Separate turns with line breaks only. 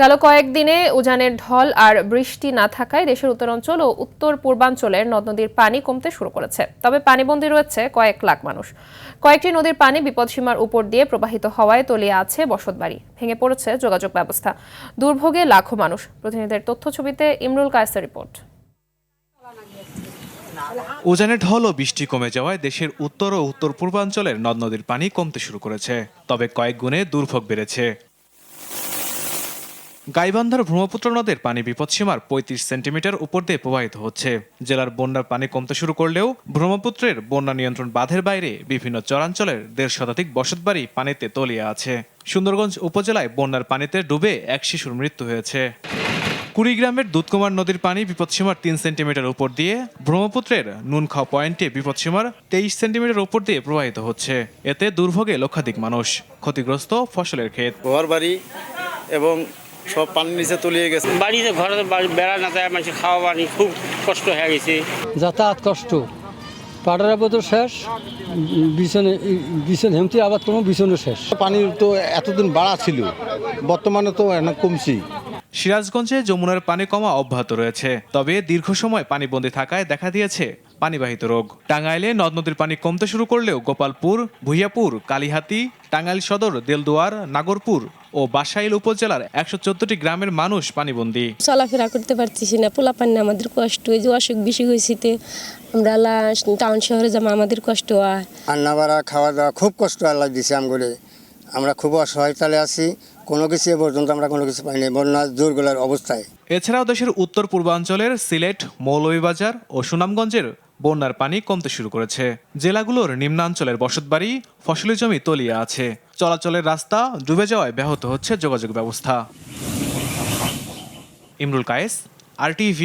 গেল কয়েকদিনে উজানের ঢল আর বৃষ্টি না থাকায় দেশের উত্তরাঞ্চল ও উত্তর পূর্বাঞ্চলের নদ নদীর পানি কমতে শুরু করেছে। তবে পানিবন্দী রয়েছে কয়েক লাখ মানুষ। কয়েকটি নদীর পানি বিপদসীমার উপর দিয়ে প্রবাহিত হওয়ায় তলিয়ে আছে বসতবাড়ি, ভেঙে পড়েছে যোগাযোগ ব্যবস্থা। দুর্ভোগে লাখো মানুষ। প্রতিনিধিদের তথ্য ছবিতে ইমরুল কায়েসের রিপোর্ট।
উজানের ঢল ও বৃষ্টি কমে যাওয়ায় দেশের উত্তর ও উত্তর পূর্বাঞ্চলের নদ নদীর পানি কমতে শুরু করেছে। তবে কয়েক গুণে দুর্ভোগ বেড়েছে। গাইবান্ধার ব্রহ্মপুত্র নদের পানি বিপদসীমার ৩৫ সেন্টিমিটার উপর দিয়ে প্রবাহিত হচ্ছে। জেলার বন্যার পানি কমতে শুরু করলেও ব্রহ্মপুত্রের বন্যা নিয়ন্ত্রণ বাঁধের বাইরে বিভিন্ন চরাঞ্চলের ১৫০ শতাধিক বসতবাড়ি পানিতে তলিয়ে আছে। সুন্দরগঞ্জ উপজেলায় বন্যার পানিতে ডুবে এক শিশুর মৃত্যু হয়েছে। কুড়িগ্রামের দুধকুমার নদীর পানি বিপদসীমার ৩ সেন্টিমিটার উপর দিয়ে ব্রহ্মপুত্রের নুনখাও পয়েন্টে বিপদসীমার ২৩ সেন্টিমিটার উপর দিয়ে প্রবাহিত হচ্ছে। এতে দুর্ভোগে লক্ষাধিক মানুষ, ক্ষতিগ্রস্ত ফসলের ক্ষেত,
ঘর বাড়ি এবং সব পানির নিচে তলিয়ে গেছে।
বাড়িতে ঘরে বেড়া না যায়, মানুষের খাওয়া পানি খুব কষ্ট হয়ে গেছে।
যাতায়াত কষ্ট, পাটের আবাদ শেষ, বিছন হেমতি আবাদ কোনো বিছনও শেষ।
পানির তো এতদিন বাড়া ছিল, বর্তমানে তো কমছি।
সিরাজগঞ্জে যমুনার পানি কমা অব্যাহত রয়েছে, তবে দীর্ঘ সময় পানিবন্দী থাকায় দেখা দিয়েছে পানিবাহিত রোগ। টাঙ্গাইলে নদ নদীর পানি কমতে শুরু করলেও গোপালপুর, ভুইয়াপুর, কালিহাতী, টাঙ্গাইল সদর, দেলদুয়ার, নাগরপুর ও বাসাইল উপজেলার ১১৪টি গ্রামের মানুষ পানিবন্দী।
চলাফেরা করতে পারতেছি না, পোলা পানি আমাদের কষ্ট, এই যে অসুখ বিসুখ হয়েছে আমরা টাউন শহরে যাবো, আমাদের কষ্ট হয়।
রান্না বাড়া খাওয়া দাওয়া খুব কষ্ট আল্লাহ দিছে আমগুলো, আমরা খুব অসহায়তালে আছি। কোনো কিছু এ পর্যন্ত আমরা কোনো কিছু পাইনি, বন্যা জোরগুলোর অবস্থায়।
এছাড়াও দেশের উত্তর পূর্বাঞ্চলের সিলেট, মৌলভীবাজার ও সুনামগঞ্জের বন্যার পানি কমতে শুরু করেছে। জেলাগুলোর নিম্নাঞ্চলের বসতবাড়ি, ফসলি জমি তলিয়ে আছে। চলাচলের রাস্তা ডুবে যাওয়ায় ব্যাহত হচ্ছে যোগাযোগ ব্যবস্থা। ইমরুল কায়েস, RTV।